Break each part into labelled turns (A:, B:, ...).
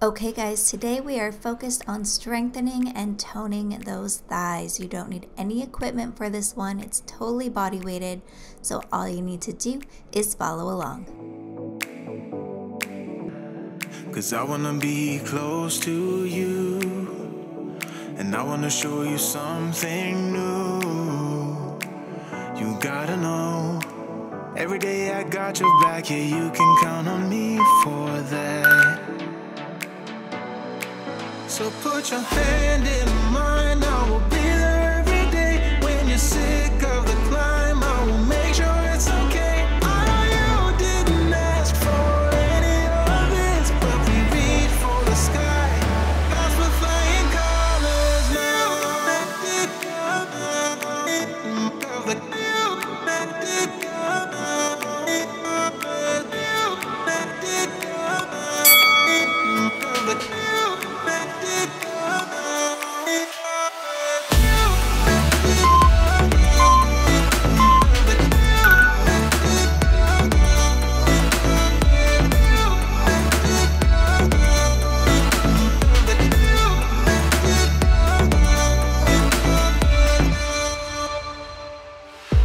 A: Okay guys, today we are focused on strengthening and toning those thighs. You don't need any equipment for this one. It's totally body weighted. So all you need to do is follow along.
B: 'Cause I wanna be close to you, and I wanna show you something new. You gotta know, every day I got your back, yeah, you can count on me for that. So put your hand in mine, I will be there every day. When you're sick of the climb, I will make sure it's okay. I know you didn't ask for any of this, but we reach for the sky. That's for flying colors now.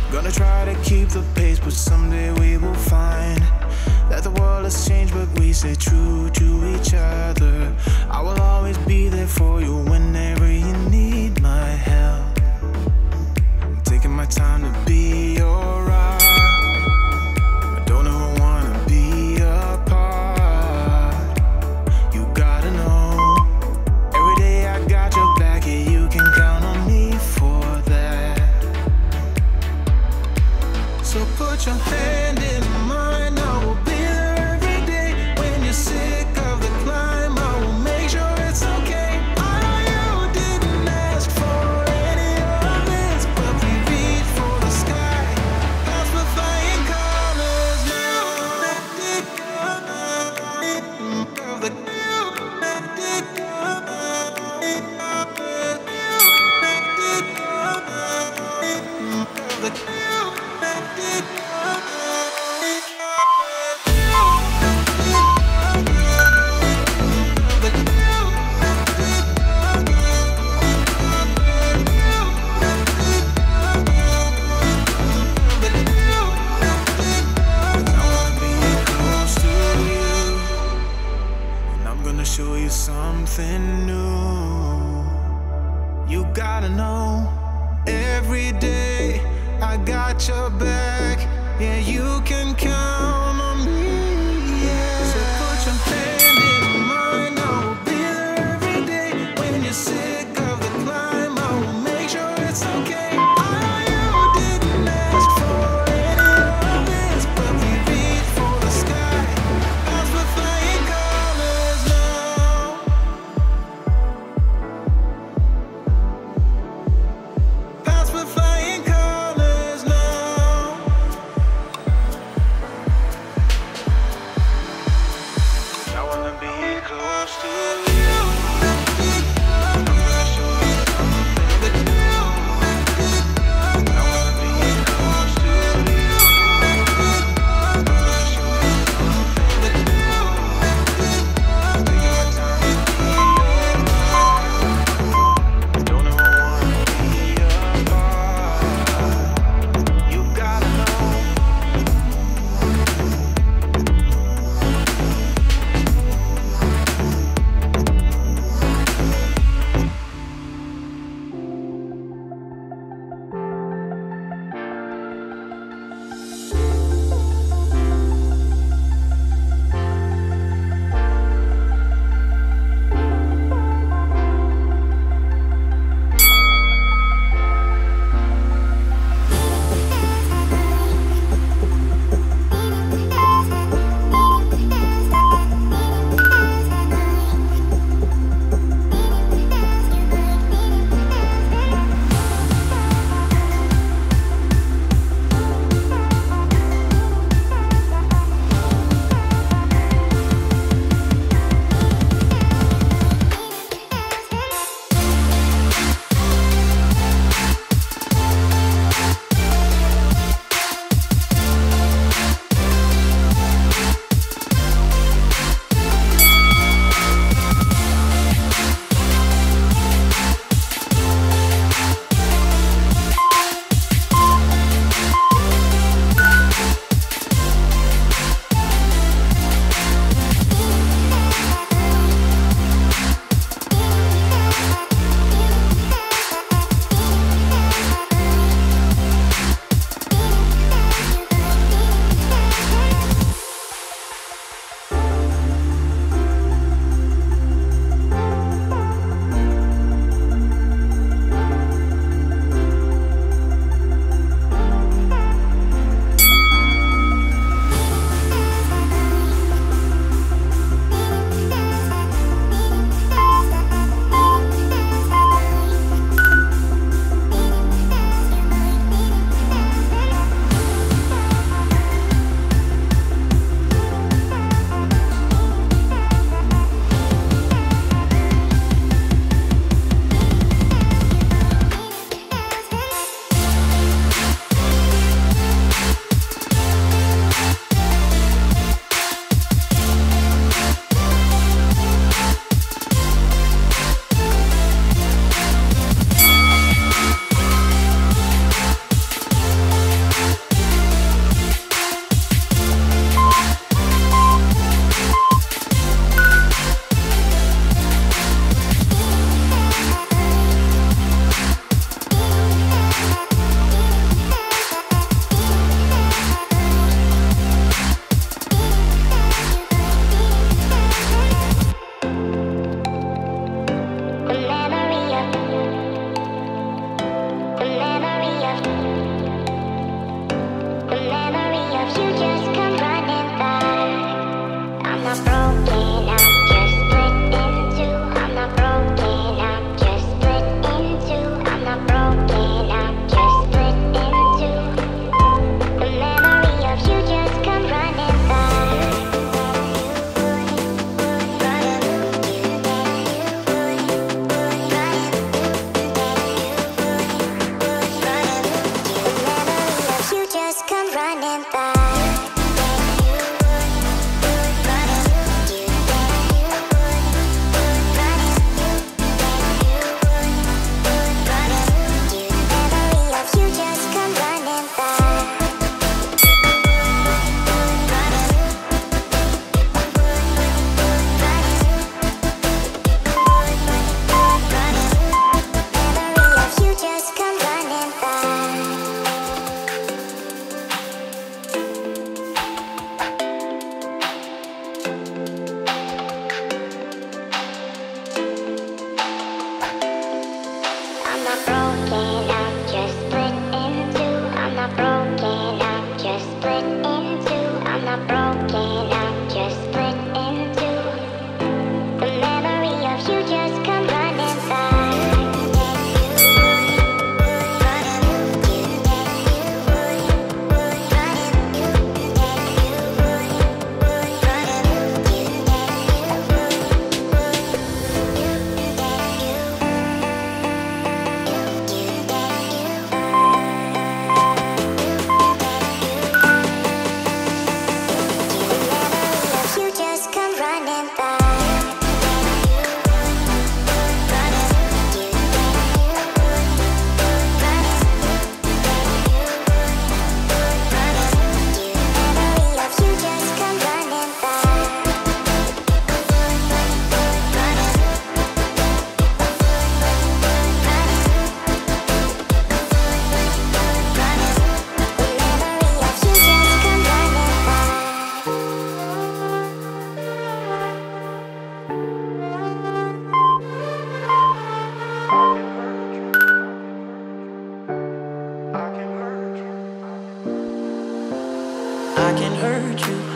B: Gonna try to keep the pace, but someday we will find that the world has changed, but we stay true to each other. I will always be there for you whenever you need my help. I'm taking my time to be your rock. I don't ever wanna be apart. You gotta know, every day I got your back, yeah, you can count on me for that. So put your hand in mine, I will be there every day. When you're sick of the climb, I will make sure it's okay. I know you didn't ask for any of this, but we reach for the sky. That's for flying colors now. Show you something new. You gotta know, every day I got your back, yeah, you can count on me, yeah. So put your hand in mine, I will be there every day. When you're sick of the climb, I will make sure it's okay. I know you didn't ask for any of this, but we reach for the sky. That's for flying colors now. That's for flying colors now.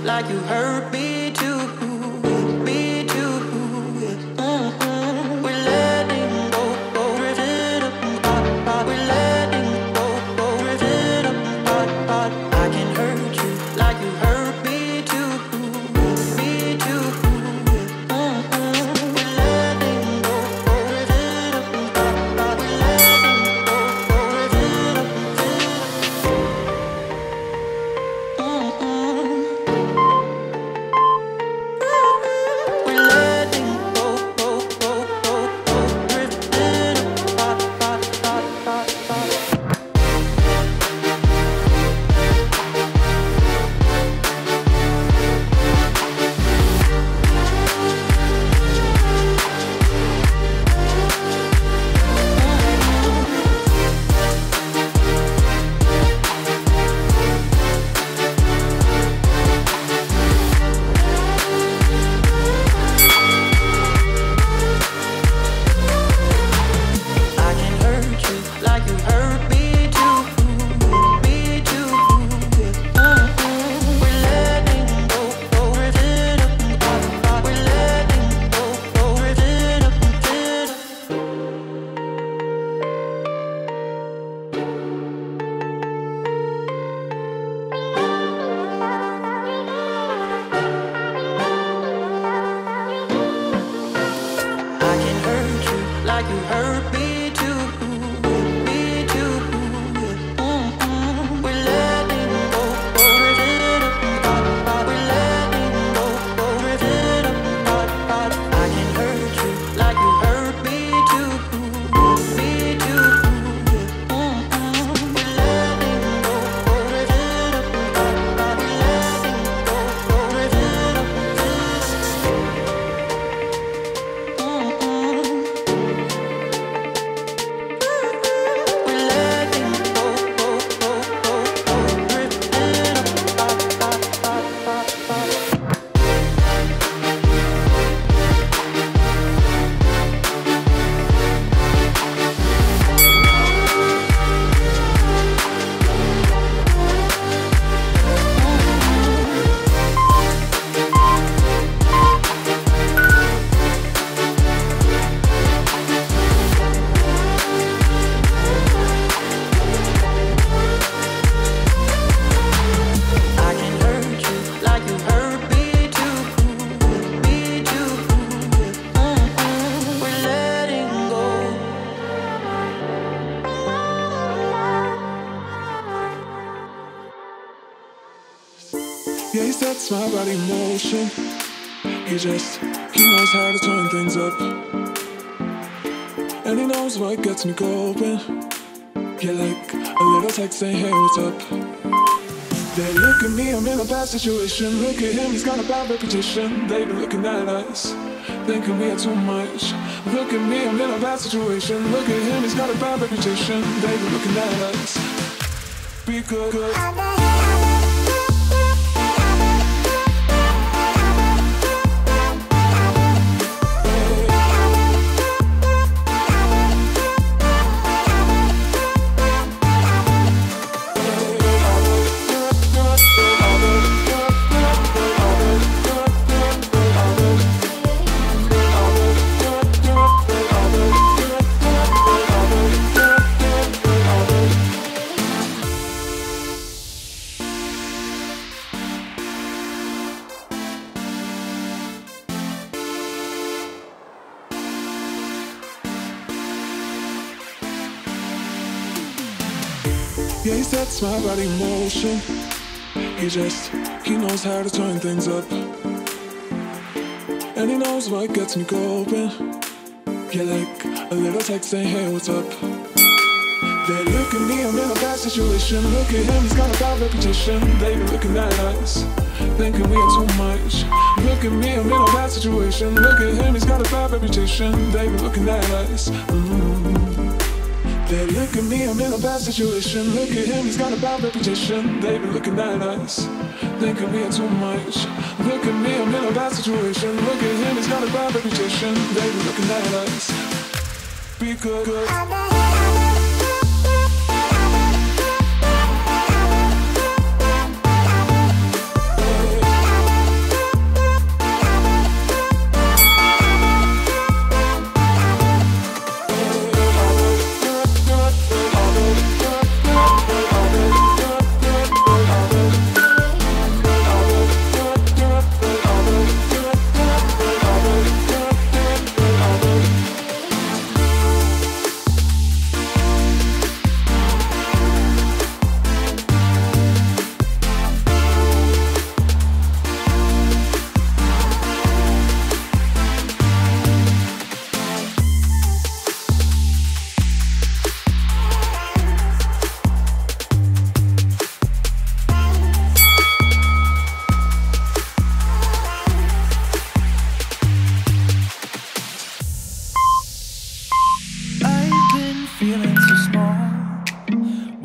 B: like you hurt me too. Me too. We're letting go, drifting apart. We're letting go, drifting apart. I can hurt you like you hurt me too. Me too. We're letting go, drifting apart. We're letting go, drifting
C: Yeah, he sets my body in motion. He knows how to turn things up. And he knows what gets me going. Yeah, like a little text saying, hey, what's up? They look at me, I'm in a bad situation. Look at him, he's got a bad reputation. They be looking at us, thinking we are too much. Look at me, I'm in a bad situation. Look at him, he's got a bad reputation. They be looking at us. Be good. Yeah, he sets my body in motion. He knows how to turn things up. And he knows what gets me going. Yeah, like a little text saying, hey, what's up? They look at me, I'm in a bad situation. Look at him, he's got a bad reputation. They be looking at us, thinking we are too much. Look at me, I'm in a bad situation. Look at him, he's got a bad reputation. They be looking at us. They look at me, I'm in a bad situation. Look at him, he's got a bad reputation. They be looking at us, thinking we are too much. Look at me, I'm in a bad situation. Look at him, he's got a bad reputation. They be looking at us. Be good.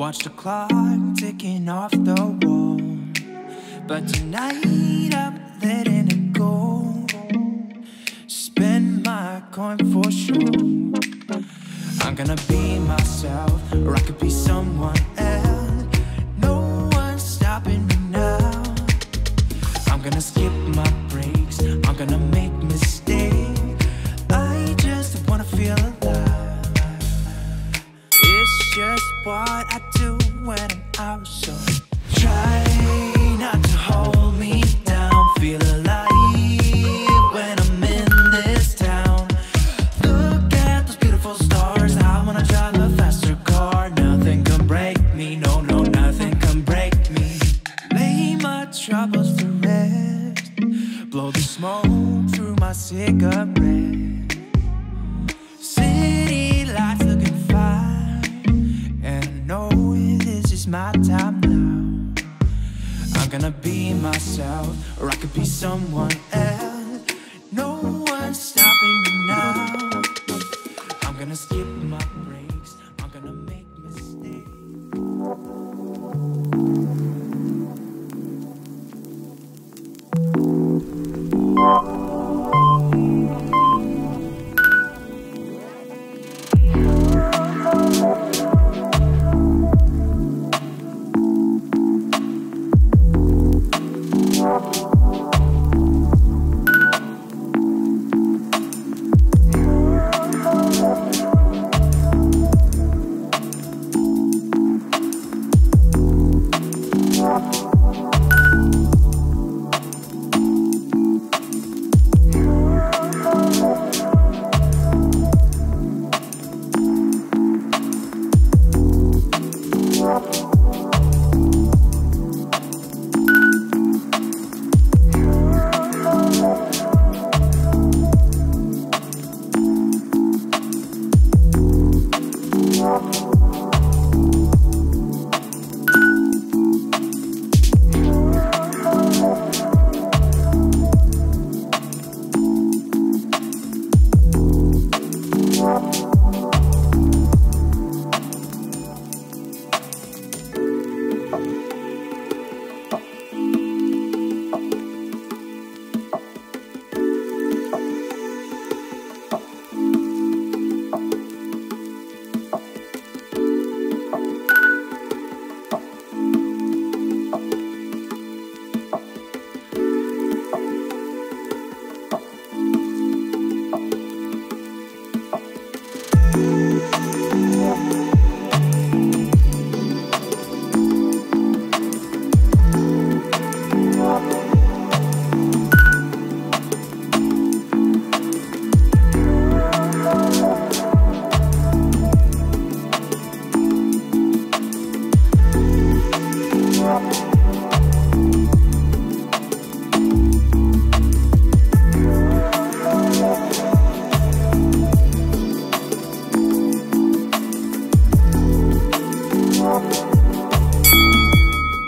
D: watch the clock ticking off the wall. But tonight I'm letting it go. Spend my coin for sure. I'm gonna be myself, or I could be someone else. No one's stopping me now. I'm gonna skip my breaks, I'm gonna make mistakes. I just wanna feel alive. It's just what I do when I'm out, so try not to hold me down. Feel alive when I'm in this town. Look at those beautiful stars. I wanna drive a faster car. Nothing can break me, no, no, nothing can break me. Lay my troubles to rest. Blow the smoke through my cigarette. City lights looking fine, and I know this is my time now. I'm gonna be myself, or I could be someone else. No one's stopping me now. I'm gonna skip my breaks, I'm gonna make mistakes.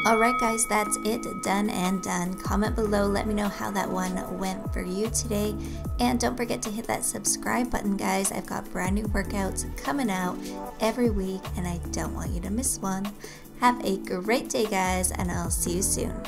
A: Alright guys, that's it, done and done. Comment below, let me know how that one went for you today. And don't forget to hit that subscribe button, guys. I've got brand new workouts coming out every week and I don't want you to miss one. Have a great day, guys, and I'll see you soon.